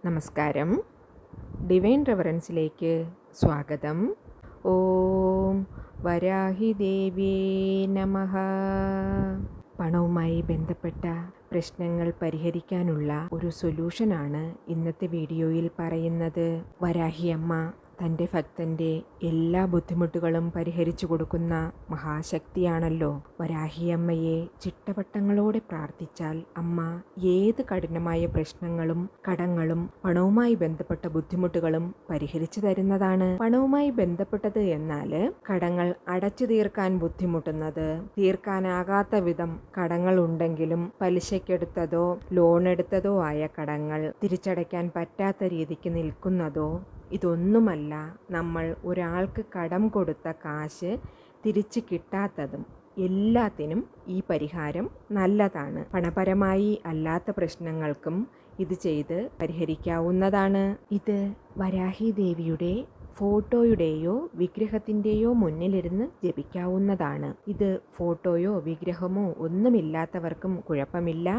നമസ്കാരം. ഡിവൈൻ റെവറൻസിലേക്ക് സ്വാഗതം. ഓം വരാഹി ദേവ്യേ നമഃ. പണവുമായി ബന്ധപ്പെട്ട പ്രശ്നങ്ങൾ പരിഹരിക്കാനുള്ള ഒരു സൊല്യൂഷനാണ് ഇന്നത്തെ വീഡിയോയിൽ പറയുന്നത്. വരാഹി അമ്മ തൻ്റെ ഭക്തൻ്റെ എല്ലാ ബുദ്ധിമുട്ടുകളും പരിഹരിച്ചു കൊടുക്കുന്ന മഹാശക്തിയാണല്ലോ. വരാഹിയമ്മയെ ചിട്ടവട്ടങ്ങളോടെ പ്രാർത്ഥിച്ചാൽ അമ്മ ഏത് കഠിനമായ പ്രശ്നങ്ങളും കടങ്ങളും പണവുമായി ബന്ധപ്പെട്ട ബുദ്ധിമുട്ടുകളും പരിഹരിച്ചു തരുന്നതാണ്. പണവുമായി ബന്ധപ്പെട്ടത് എന്നാൽ കടങ്ങൾ അടച്ചു തീർക്കാൻ ബുദ്ധിമുട്ടുന്നത്, തീർക്കാനാകാത്ത വിധം കടങ്ങൾ ഉണ്ടെങ്കിലും പലിശക്കെടുത്തതോ ലോൺ എടുത്തതോ ആയ കടങ്ങൾ തിരിച്ചടയ്ക്കാൻ പറ്റാത്ത രീതിക്ക് നിൽക്കുന്നതോ, ഇതൊന്നുമല്ല നമ്മൾ ഒരാൾക്ക് കടം കൊടുത്ത കാശ് തിരിച്ച് കിട്ടാത്തതും, എല്ലാത്തിനും ഈ പരിഹാരം നല്ലതാണ്. പണപരമായി അല്ലാത്ത പ്രശ്നങ്ങൾക്കും ഇത് ചെയ്ത് പരിഹരിക്കാവുന്നതാണ്. ഇത് വരാഹി ദേവിയുടെ ഫോട്ടോയുടെയോ വിഗ്രഹത്തിൻ്റെയോ മുന്നിലിരുന്ന് ജപിക്കാവുന്നതാണ്. ഇത് ഫോട്ടോയോ വിഗ്രഹമോ ഒന്നുമില്ലാത്തവർക്കും കുഴപ്പമില്ല.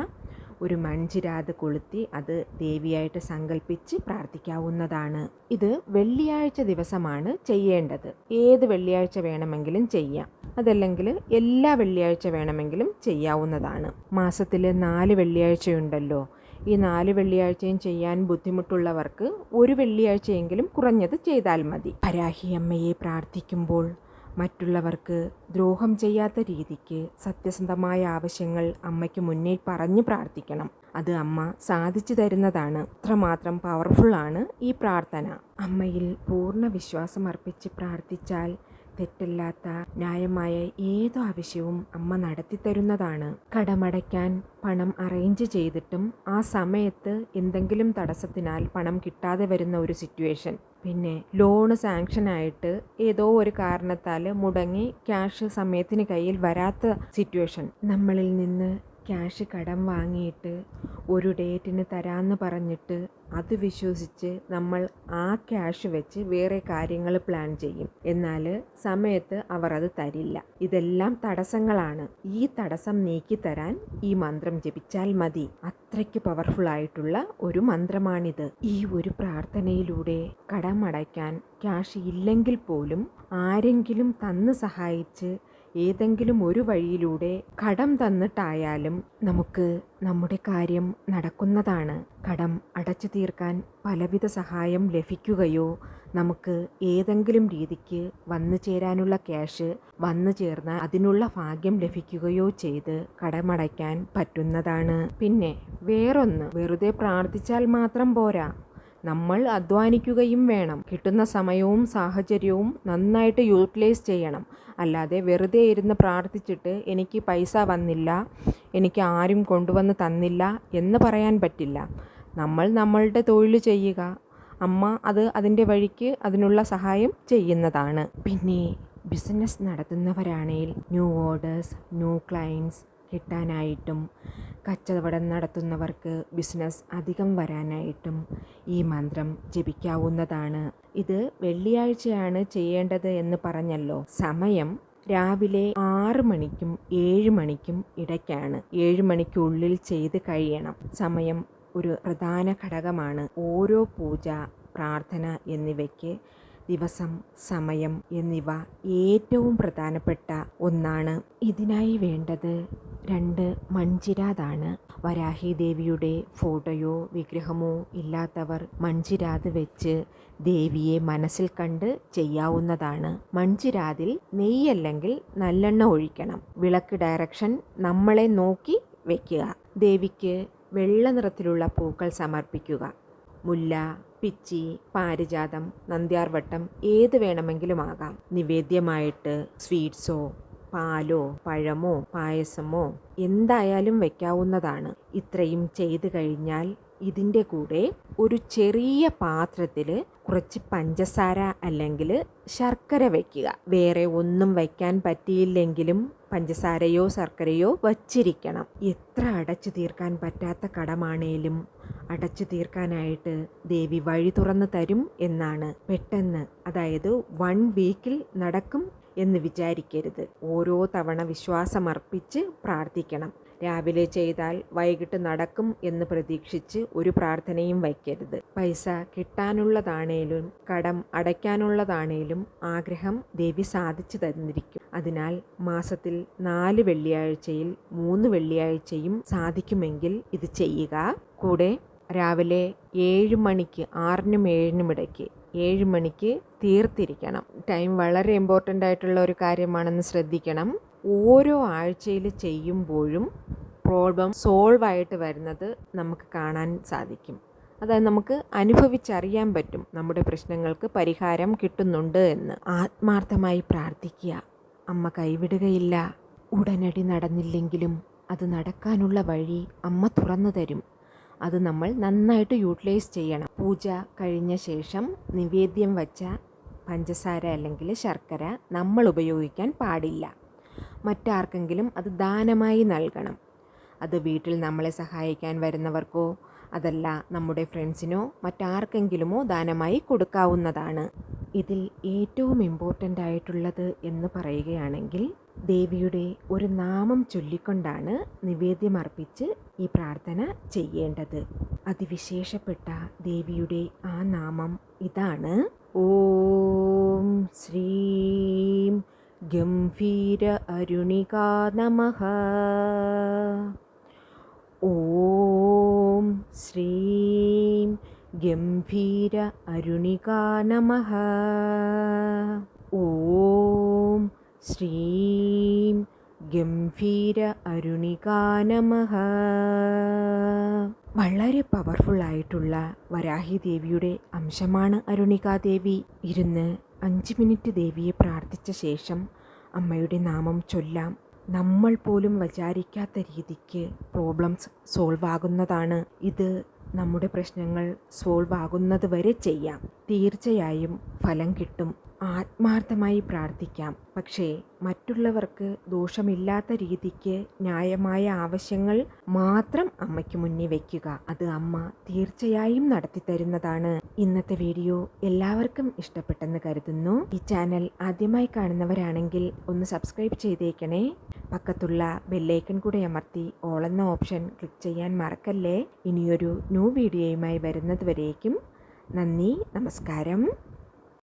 ഒരു മൺചിരാത് കൊളുത്തി അത് ദേവിയായിട്ട് സങ്കല്പിച്ച് പ്രാർത്ഥിക്കാവുന്നതാണ്. ഇത് വെള്ളിയാഴ്ച ദിവസമാണ് ചെയ്യേണ്ടത്. ഏത് വെള്ളിയാഴ്ച വേണമെങ്കിലും ചെയ്യാം, അതല്ലെങ്കിൽ എല്ലാ വെള്ളിയാഴ്ച വേണമെങ്കിലും ചെയ്യാവുന്നതാണ്. മാസത്തിൽ 4 വെള്ളിയാഴ്ചയുണ്ടല്ലോ. ഈ 4 വെള്ളിയാഴ്ചയും ചെയ്യാൻ ബുദ്ധിമുട്ടുള്ളവർക്ക് ഒരു വെള്ളിയാഴ്ചയെങ്കിലും കുറഞ്ഞത് ചെയ്താൽ മതി. വരാഹി അമ്മയെ പ്രാർത്ഥിക്കുമ്പോൾ മറ്റുള്ളവർക്ക് ദ്രോഹം ചെയ്യാത്ത രീതിക്ക് സത്യസന്ധമായ ആവശ്യങ്ങൾ അമ്മയ്ക്ക് മുന്നേ പറഞ്ഞു പ്രാർത്ഥിക്കണം. അത് അമ്മ സാധിച്ചു തരുന്നതാണ്. അത്രമാത്രം പവർഫുള്ളാണ് ഈ പ്രാർത്ഥന. അമ്മയിൽ പൂർണ്ണ വിശ്വാസം അർപ്പിച്ച് പ്രാർത്ഥിച്ചാൽ തെറ്റല്ലാത്ത ന്യായമായ ഏതോ ആവശ്യവും അമ്മ നടത്തിത്തരുന്നതാണ്. കടമടയ്ക്കാൻ പണം അറേഞ്ച് ചെയ്തിട്ടും ആ സമയത്ത് എന്തെങ്കിലും തടസ്സത്തിനാൽ പണം കിട്ടാതെ വരുന്ന ഒരു സിറ്റുവേഷൻ, പിന്നെ ലോണ് സാങ്ഷനായിട്ട് ഏതോ ഒരു കാരണത്താൽ മുടങ്ങി ക്യാഷ് സമയത്തിന് കയ്യിൽ വരാത്ത സിറ്റുവേഷൻ, നമ്മളിൽ നിന്ന് ക്യാഷ് കടം വാങ്ങിയിട്ട് ഒരു ഡേറ്റിന് തരാമെന്ന് പറഞ്ഞിട്ട് അത് വിശ്വസിച്ച് നമ്മൾ ആ ക്യാഷ് വെച്ച് വേറെ കാര്യങ്ങൾ പ്ലാൻ ചെയ്യും. എന്നാൽ സമയത്ത് അവർ അത് തരില്ല. ഇതെല്ലാം തടസ്സങ്ങളാണ്. ഈ തടസ്സം നീക്കിത്തരാൻ ഈ മന്ത്രം ജപിച്ചാൽ മതി. അത്രയ്ക്ക് പവർഫുൾ ആയിട്ടുള്ള ഒരു മന്ത്രമാണിത്. ഈ ഒരു പ്രാർത്ഥനയിലൂടെ കടമടയ്ക്കാൻ ക്യാഷ് ഇല്ലെങ്കിൽ പോലും ആരെങ്കിലും തന്ന് സഹായിച്ച് ഏതെങ്കിലും ഒരു വഴിയിലൂടെ കടം തന്നിട്ടായാലും നമുക്ക് നമ്മുടെ കാര്യം നടക്കുന്നതാണ്. കടം അടച്ചു തീർക്കാൻ പലവിധ സഹായം ലഭിക്കുകയോ നമുക്ക് ഏതെങ്കിലും രീതിക്ക് വന്നു ചേരാനുള്ള ക്യാഷ് വന്നു ചേർന്ന് അതിനുള്ള ഭാഗ്യം ലഭിക്കുകയോ ചെയ്ത് കടമടയ്ക്കാൻ പറ്റുന്നതാണ്. പിന്നെ വേറൊന്ന്, വെറുതെ പ്രാർത്ഥിച്ചാൽ മാത്രം പോരാ, നമ്മൾ അധ്വാനിക്കുകയും വേണം. കിട്ടുന്ന സമയവും സാഹചര്യവും നന്നായിട്ട് യൂട്ടിലൈസ് ചെയ്യണം. അല്ലാതെ വെറുതെ ഇരുന്ന് പ്രാർത്ഥിച്ചിട്ട് എനിക്ക് പൈസ വന്നില്ല, എനിക്ക് ആരും കൊണ്ടുവന്ന് തന്നില്ല എന്ന് പറയാൻ പറ്റില്ല. നമ്മൾ നമ്മളുടെ തൊഴിൽ ചെയ്യുക, അമ്മ അതിൻ്റെ വഴിക്ക് അതിനുള്ള സഹായം ചെയ്യുന്നതാണ്. പിന്നെ ബിസിനസ് നടത്തുന്നവരാണെങ്കിൽ ന്യൂ ഓർഡേഴ്സ്, ന്യൂ ക്ലയൻറ്റ്സ് കിട്ടാനായിട്ടും കച്ചവടം നടത്തുന്നവർക്ക് ബിസിനസ് അധികം വരാനായിട്ടും ഈ മന്ത്രം ജപിക്കാവുന്നതാണ്. ഇത് വെള്ളിയാഴ്ചയാണ് ചെയ്യേണ്ടത് എന്ന് പറഞ്ഞല്ലോ. സമയം രാവിലെ 6 മണിക്കും 7 മണിക്കും ഇടയ്ക്കാണ്. 7 മണിക്കുള്ളിൽ ചെയ്ത് കഴിയണം. സമയം ഒരു പ്രധാന ഘടകമാണ്. ഓരോ പൂജ, പ്രാർത്ഥന എന്നിവയ്ക്ക് ദിവസം, സമയം എന്നിവ ഏറ്റവും പ്രധാനപ്പെട്ട ഒന്നാണ്. ഇതിനായി വേണ്ടത് 2 മൺചിരാതാണ്. വരാഹി ദേവിയുടെ ഫോട്ടോയോ വിഗ്രഹമോ ഇല്ലാത്തവർ മൺചിരാത് വെച്ച് ദേവിയെ മനസ്സിൽ കണ്ട് ചെയ്യാവുന്നതാണ്. മൺചിരാതിൽ നെയ്യല്ലെങ്കിൽ നല്ലെണ്ണ ഒഴിക്കണം. വിളക്ക് ഡയറക്ഷൻ നമ്മളെ നോക്കി വയ്ക്കുക. ദേവിക്ക് വെള്ള നിറത്തിലുള്ള പൂക്കൾ സമർപ്പിക്കുക. മുല്ല, പിച്ചി, പാരിജാതം, നന്ദ്യാർവട്ടം ഏത് വേണമെങ്കിലും ആകാം. നിവേദ്യമായിട്ട് സ്വീറ്റ്സോ പാലോ പഴമോ പായസമോ എന്തായാലും വയ്ക്കാവുന്നതാണ്. ഇത്രയും ചെയ്തു കഴിഞ്ഞാൽ ഇതിൻ്റെ കൂടെ ഒരു ചെറിയ പാത്രത്തിൽ കുറച്ച് പഞ്ചസാര അല്ലെങ്കിൽ ശർക്കര വയ്ക്കുക. വേറെ ഒന്നും വയ്ക്കാൻ പറ്റിയില്ലെങ്കിലും പഞ്ചസാരയോ ശർക്കരയോ വച്ചിരിക്കണം. എത്ര അടച്ചു തീർക്കാൻ പറ്റാത്ത കടമാണേലും അടച്ചു തീർക്കാനായിട്ട് ദേവി വഴി തുറന്നു തരും എന്നാണ്. പെട്ടെന്ന്, അതായത് 1 വീക്കിൽ നടക്കും എന്ന് വിചാരിക്കരുത്. ഓരോ തവണ വിശ്വാസമർപ്പിച്ച് പ്രാർത്ഥിക്കണം. രാവിലെ ചെയ്താൽ വൈകിട്ട് നടക്കും എന്ന് പ്രതീക്ഷിച്ച് ഒരു പ്രാർത്ഥനയും വയ്ക്കരുത്. പൈസ കിട്ടാനുള്ളതാണേലും കടം അടയ്ക്കാനുള്ളതാണേലും ആഗ്രഹം ദേവി സാധിച്ചു തന്നിരിക്കും. അതിനാൽ മാസത്തിൽ 4 വെള്ളിയാഴ്ചയിൽ 3 വെള്ളിയാഴ്ചയും സാധിക്കുമെങ്കിൽ ഇത് ചെയ്യുക. കൂടെ രാവിലെ 7 മണിക്ക് 6നും 7നും ഇടയ്ക്ക് 7 മണിക്ക് തീർത്തിരിക്കണം. ടൈം വളരെ ഇമ്പോർട്ടൻ്റ് ആയിട്ടുള്ള ഒരു കാര്യമാണെന്ന് ശ്രദ്ധിക്കണം. ഓരോ ആഴ്ചയിൽ ചെയ്യുമ്പോഴും പ്രോബ്ലം സോൾവ് ആയിട്ട് വരുന്നത് നമുക്ക് കാണാൻ സാധിക്കും. അതായത് നമുക്ക് അനുഭവിച്ചറിയാൻ പറ്റും നമ്മുടെ പ്രശ്നങ്ങൾക്ക് പരിഹാരം കിട്ടുന്നുണ്ട് എന്ന്. ആത്മാർത്ഥമായി പ്രാർത്ഥിക്കുക. അമ്മ കൈവിടുകയില്ല. ഉടനടി നടന്നില്ലെങ്കിലും അത് നടക്കാനുള്ള വഴി അമ്മ തുറന്നു തരും. അത് നമ്മൾ നന്നായിട്ട് യൂട്ടിലൈസ് ചെയ്യണം. പൂജ കഴിഞ്ഞ ശേഷം നിവേദ്യം വച്ച പഞ്ചസാര അല്ലെങ്കിൽ ശർക്കര നമ്മൾ ഉപയോഗിക്കാൻ പാടില്ല. മറ്റാർക്കെങ്കിലും അത് ദാനമായി നൽകണം. അത് വീട്ടിൽ നമ്മളെ സഹായിക്കാൻ വരുന്നവർക്കോ അതല്ല നമ്മുടെ ഫ്രണ്ട്സിനോ മറ്റാർക്കെങ്കിലുമോ ദാനമായി കൊടുക്കാവുന്നതാണ്. ഇതിൽ ഏറ്റവും ഇമ്പോർട്ടൻ്റ് ആയിട്ടുള്ളത് എന്ന് പറയുകയാണെങ്കിൽ ദേവിയുടെ ഒരു നാമം ചൊല്ലിക്കൊണ്ടാണ് നിവേദ്യമർപ്പിച്ച് ഈ പ്രാർത്ഥന ചെയ്യേണ്ടത്. അതിവിശേഷപ്പെട്ട ദേവിയുടെ ആ നാമം ഇതാണ്: ഓം ശ്രീം ഗംഭീര അരുണികാ നമഃ. ഓം ശ്രീം ഗംഭീര അരുണികാ നമഃ. ഓം ശ്രീം ഗംഭീര അരുണികാ നമഃ. വളരെ പവർഫുള്ളായിട്ടുള്ള വരാഹി ദേവിയുടെ അംശമാണ് അരുണികാദേവി. 5 മിനിറ്റ് ദേവിയെ പ്രാർത്ഥിച്ച ശേഷം അമ്മയുടെ നാമം ചൊല്ലാം. നമ്മൾ പോലും വിചാരിക്കാത്ത രീതിക്ക് പ്രോബ്ലംസ് സോൾവ് ആകുന്നതാണ്. ഇത് നമ്മുടെ പ്രശ്നങ്ങൾ സോൾവ് ആകുന്നത് വരെ ചെയ്യാം. തീർച്ചയായും ഫലം കിട്ടും. ആത്മാർത്ഥമായി പ്രാർത്ഥിക്കാം. പക്ഷേ മറ്റുള്ളവർക്ക് ദോഷമില്ലാത്ത രീതിക്ക് ന്യായമായ ആവശ്യങ്ങൾ മാത്രം അമ്മയ്ക്ക് മുന്നിൽ വയ്ക്കുക. അത് അമ്മ തീർച്ചയായും നടത്തിത്തരുന്നതാണ്. ഇന്നത്തെ വീഡിയോ എല്ലാവർക്കും ഇഷ്ടപ്പെട്ടെന്ന് കരുതുന്നു. ഈ ചാനൽ ആദ്യമായി കാണുന്നവരാണെങ്കിൽ ഒന്ന് സബ്സ്ക്രൈബ് ചെയ്തേക്കണേ. പക്കത്തുള്ള ബെല്ലൈക്കൺ കൂടെ അമർത്തി ഓൾ എന്ന ഓപ്ഷൻ ക്ലിക്ക് ചെയ്യാൻ മറക്കല്ലേ. ഇനിയൊരു ന്യൂ വീഡിയോയുമായി വരുന്നത് വരേക്കും നന്ദി, നമസ്കാരം.